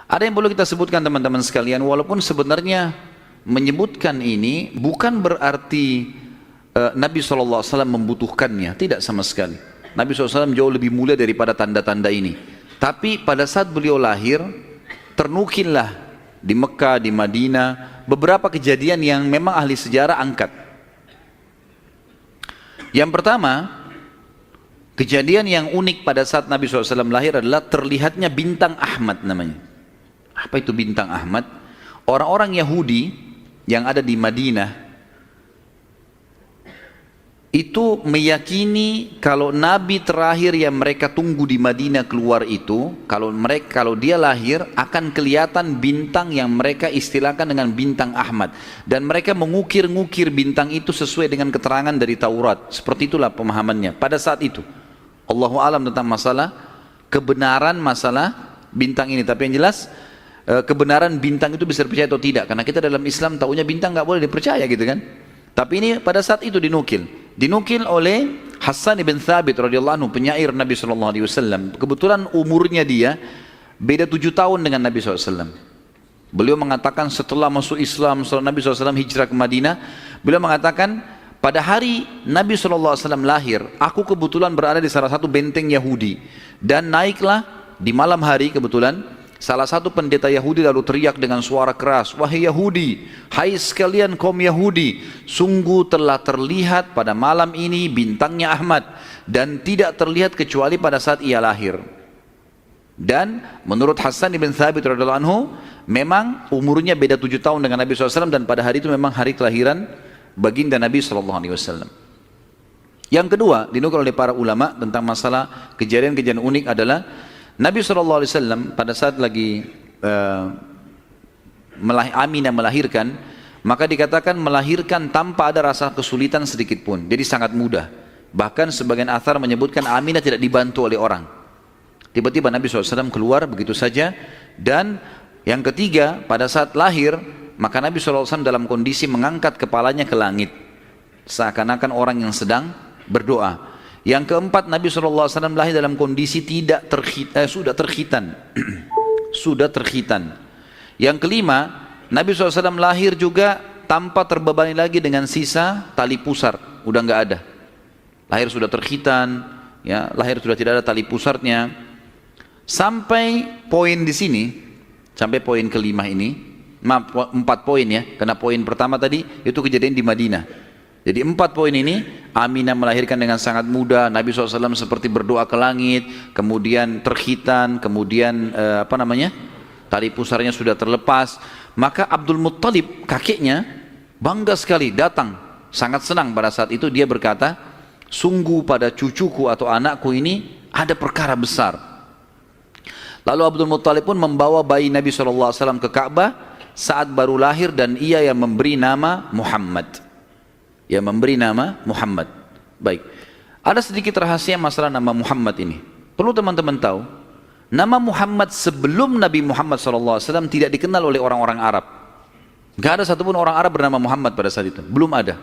Ada yang perlu kita sebutkan teman-teman sekalian, walaupun sebenarnya menyebutkan ini bukan berarti Nabi SAW membutuhkannya, tidak sama sekali. Nabi SAW jauh lebih mulia daripada tanda-tanda ini. Tapi pada saat beliau lahir, ternukillah di Mekah, di Madinah, beberapa kejadian yang memang ahli sejarah angkat. Yang pertama, kejadian yang unik pada saat Nabi SAW lahir adalah terlihatnya bintang Ahmad namanya. Apa itu bintang Ahmad? Orang-orang Yahudi yang ada di Madinah itu meyakini kalau Nabi terakhir yang mereka tunggu di Madinah keluar itu, kalau dia lahir akan kelihatan bintang yang mereka istilahkan dengan bintang Ahmad, dan mereka mengukir-ngukir bintang itu sesuai dengan keterangan dari Taurat. Seperti itulah pemahamannya pada saat itu. Allahu alam tentang masalah kebenaran masalah bintang ini, tapi yang jelas kebenaran bintang itu bisa dipercaya atau tidak, karena kita dalam Islam taunya bintang nggak boleh dipercaya gitu kan. Tapi ini pada saat itu dinukil oleh Hassan ibn Thabit radhiyallahu anhu, penyair Nabi SAW. Kebetulan umurnya dia beda 7 tahun dengan Nabi SAW. Beliau mengatakan setelah masuk Islam, setelah Nabi SAW hijrah ke Madinah, beliau mengatakan pada hari Nabi SAW lahir, aku kebetulan berada di salah satu benteng Yahudi, dan naiklah di malam hari kebetulan salah satu pendeta Yahudi lalu teriak dengan suara keras, wahai Yahudi, hai sekalian kaum Yahudi, sungguh telah terlihat pada malam ini bintangnya Ahmad, dan tidak terlihat kecuali pada saat ia lahir. Dan menurut Hassan ibn Thabit radhiyallahu anhu, memang umurnya beda 7 tahun dengan Nabi SAW, dan pada hari itu memang hari kelahiran baginda Nabi SAW. Yang kedua dinukil oleh para ulama tentang masalah kejadian-kejadian unik adalah Nabi SAW pada saat lagi Aminah melahirkan, maka dikatakan melahirkan tanpa ada rasa kesulitan sedikit pun, jadi sangat mudah. Bahkan sebagian athar menyebutkan Aminah tidak dibantu oleh orang. Tiba-tiba Nabi SAW keluar begitu saja. Dan yang ketiga, pada saat lahir, maka Nabi SAW dalam kondisi mengangkat kepalanya ke langit, seakan-akan orang yang sedang berdoa. Yang keempat, Nabi SAW lahir dalam kondisi sudah terkhitan. Sudah terkhitan. Yang kelima, Nabi SAW lahir juga tanpa terbebani lagi dengan sisa tali pusar, udah nggak ada. Lahir sudah terkhitan, ya, lahir sudah tidak ada tali pusarnya. Sampai poin di sini, sampai poin kelima ini, 4 poin ya, karena poin pertama tadi itu kejadian di Madinah. Jadi 4 poin ini, Aminah melahirkan dengan sangat mudah, Nabi SAW seperti berdoa ke langit, kemudian terkhitan, kemudian tali pusarnya sudah terlepas. Maka Abdul Muttalib, kakeknya, bangga sekali datang, sangat senang pada saat itu. Dia berkata, sungguh pada cucuku atau anakku ini ada perkara besar. Lalu Abdul Muttalib pun membawa bayi Nabi SAW ke Ka'bah saat baru lahir, dan ia yang memberi nama Muhammad. Baik, ada sedikit rahasia masalah nama Muhammad ini. Perlu teman-teman tahu, nama Muhammad sebelum Nabi Muhammad SAW tidak dikenal oleh orang-orang Arab. Gak ada satupun orang Arab bernama Muhammad pada saat itu, belum ada.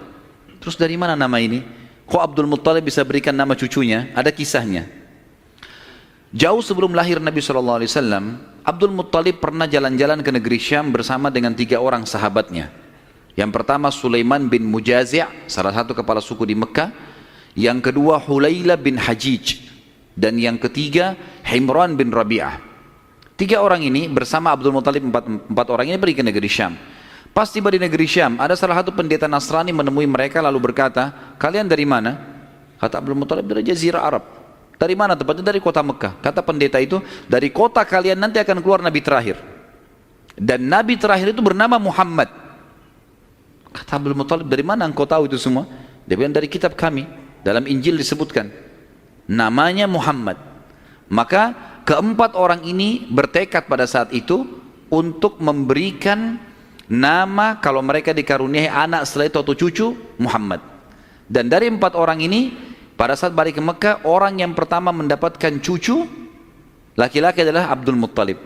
Terus dari mana nama ini? Kok Abdul Muttalib bisa berikan nama cucunya? Ada kisahnya. Jauh sebelum lahir Nabi SAW, Abdul Muttalib pernah jalan-jalan ke negeri Syam bersama dengan 3 orang sahabatnya. Yang pertama Sulaiman bin Mujazi', salah satu kepala suku di Mekah. Yang kedua Hulayla bin Hajij. Dan yang ketiga Himran bin Rabi'ah. 3 orang ini bersama Abdul Muttalib, 4 orang ini pergi ke negeri Syam. Pas tiba di negeri Syam, ada salah satu pendeta Nasrani menemui mereka lalu berkata, kalian dari mana? Kata Abdul Muttalib, dari Jazirah Arab. Dari mana tempatnya? Dari kota Mekah. Kata pendeta itu, dari kota kalian nanti akan keluar Nabi terakhir. Dan Nabi terakhir itu bernama Muhammad. Kata Abdul Muttalib, dari mana engkau tahu itu semua? Dia bilang, dari kitab kami, dalam Injil disebutkan namanya Muhammad. Maka keempat orang ini bertekad pada saat itu untuk memberikan nama kalau mereka dikaruniai anak setelah itu atau cucu, Muhammad. Dan dari 4 orang ini, pada saat balik ke Mekah, orang yang pertama mendapatkan cucu laki-laki adalah Abdul Muttalib.